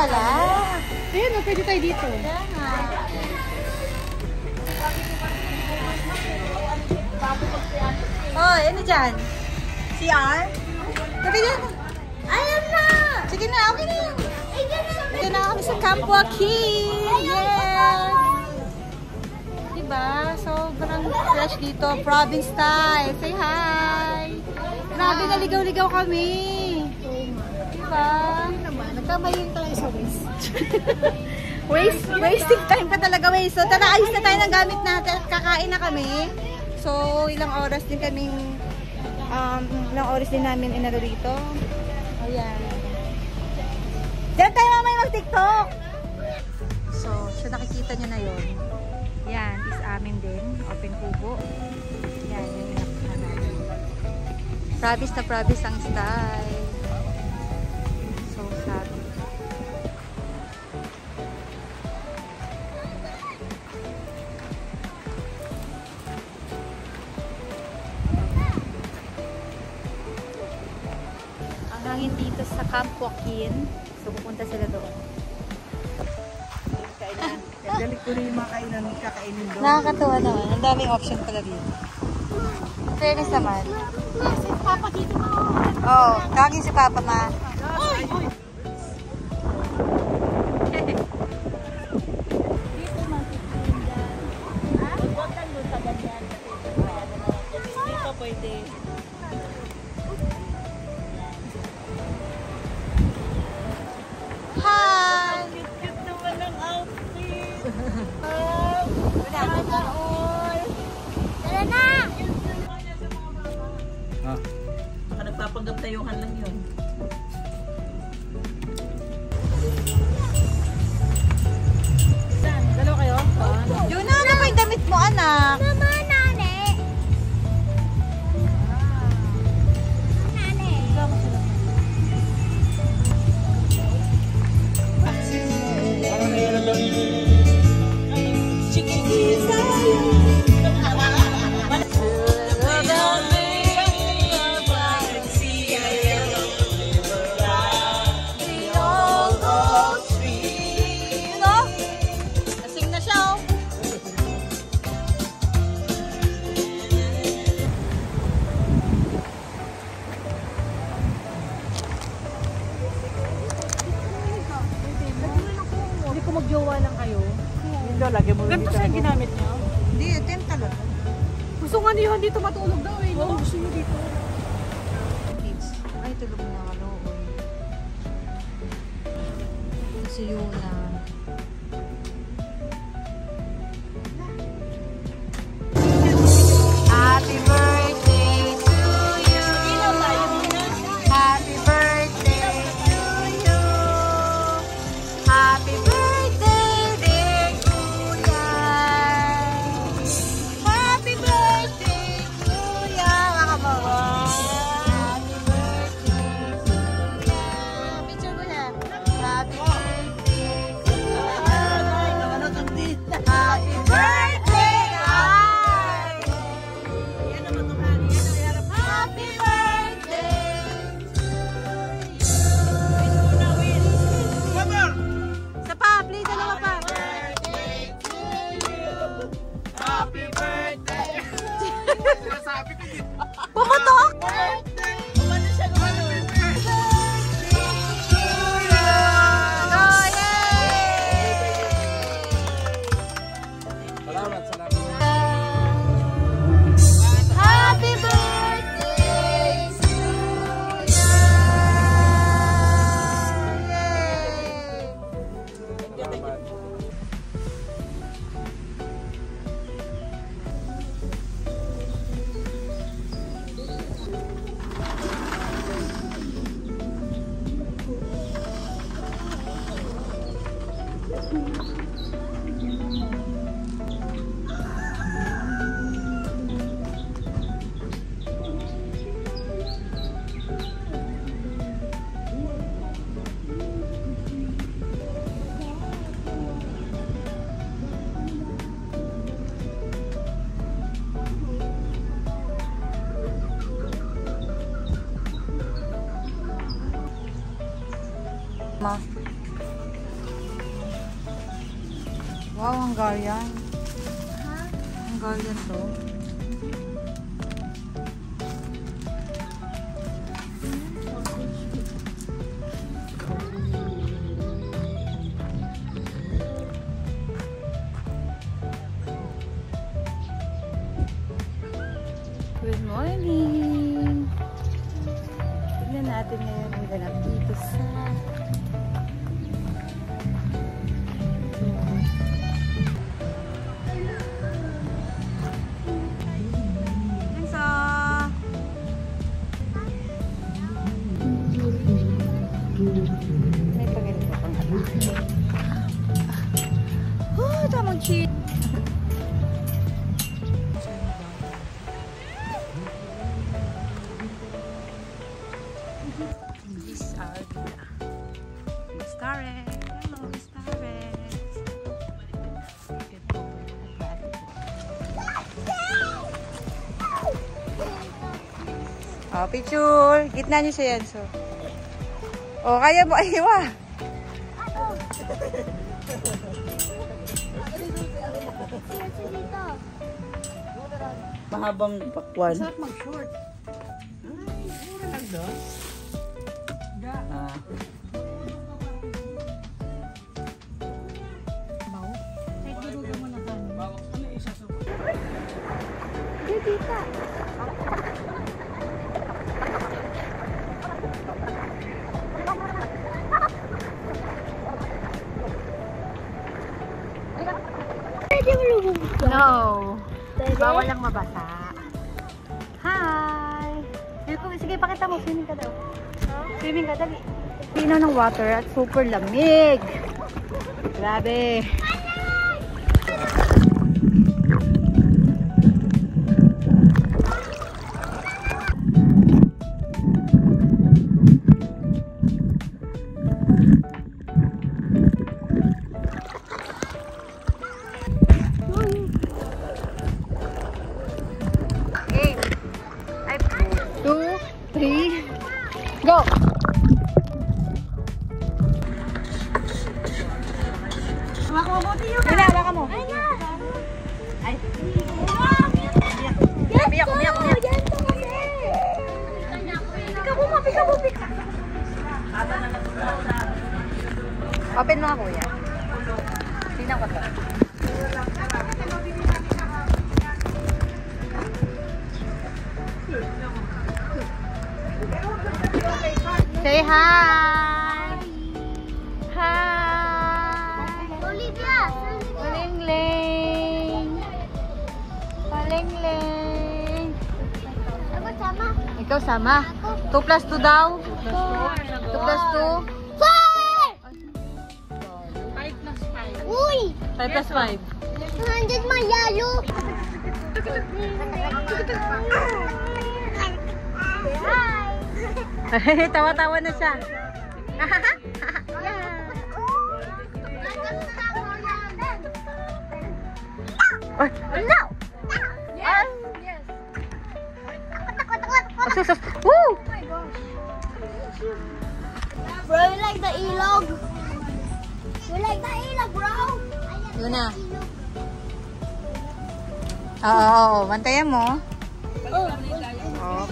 pala. Ayun, pwede tayo dito. Oh, ano dyan? CR? Tabi na. Ayan na! Sige na, okay na yan. Ito na kami sa Camp Joaquin. Yes! Diba? Sobrang fresh dito. Province style. Say hi! Grabe, naligaw-ligaw kami. Diba? Nagkamayin tayo sa waste. Wasting time pa talaga, waste. So, tara, ayos na tayo ng gamit natin. Kakain na kami. So, ilang oras din kaming ilang oras din namin inaro dito. Ayan. Diyan tayo mamaya mag-TikTok! So, nakikita nyo na yun. Yan, is amin din. Open kubo. Yan, yung inakita namin. Province na province ang style. So, sabi. Hangin dito sa Camp Joaquin. So, pupunta sila doon. Kainan. Galit ko rin yung mga kainan kakainin doon. Nakakatuwa naman. Ang daming option pala dito. Fairness naman. Si Papa dito na. Oo, kaging si Papa ma. Uy! Uy! Dito pwede. Hi! Cute naman ang outfit. Tara na! Baka nagpapanggap tayuhan lang yun. Dalawa kayo? Yun na, ano ba yung damit mo, anak? Mama, nane. Nane. Lasing na siya, oh. Hindi ko magjowa lang kayo. Hindi, lagi mo. Ganito siya yung ginamit niyo? Hindi, tent talaga. Gusto nga niyo dito matulog daw eh. Oo, gusto niyo dito. Ay, tulog na ako. Si Yuna. Happy birthday to you. Happy birthday to you. Happy birthday, dear Kuya. Happy birthday, Kuya. Happy birthday, Kuya. Picture mo na. Happy birthday, Wow, Hungarian. Hungarian to. Good morning! Tignan natin ngayon ang ganap dito sa may paganito pang oh, tamang cheat! These are the Starret. Hello, Starret. Oh, picture. Gitna niyo siya yan, so. Oh, kaya mo. Aywa. Mahabang pakwan. Masarap mag-short. Ay, mura lang doon. No. Bawal lang mabasa. Hi! Sige, pakita mo. Swimming ka daw. Swimming ka, dali. Pino ng water at super lamig. Grabe. Go! Hawak mo mo, Tiyo ka! Hawak mo! Ay na! Ay! Biyak! Pika mo! Open mo nga, kuya. Tingnan ko to. Say hi! Hi! Olivia! Palengling! Palengling! Ako sama. Ikaw sama? 2 plus 2 daw? 2 plus 2? 5 plus 5. Uy! 5 plus 5? 200 mayalo! Hi! Tawa-tawa na siya. No! Yes! Sus! Woo! Bro, you like the ilog? You like the ilog, bro? Yun na. Oo. Bantayan mo. Oh. Oo.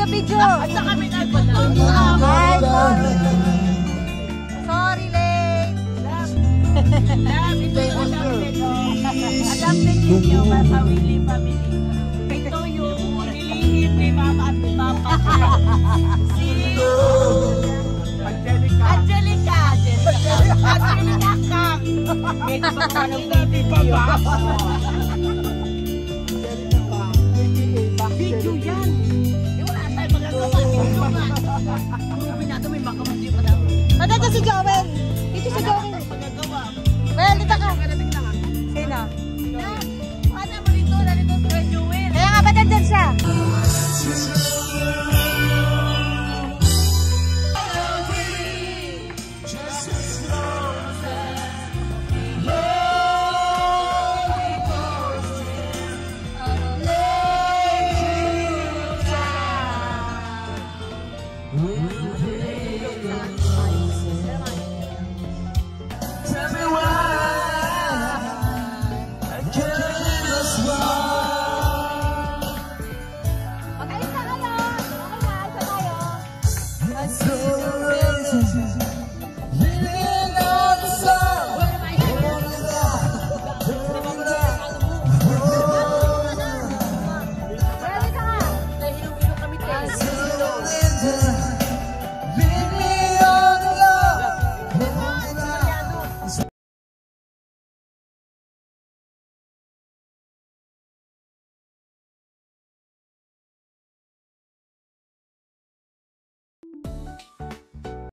Video. Sorry, late. Adapted ninyo sa Willy family. Ito yung nilihit ni Mama at ni Papa. Si Angelica Kang. Ito pa paano natin Papa. Video yan. Wala tayo magagawa. Ang movie natin may makamandi pa daw. Dito si Joel. Dito si Joel.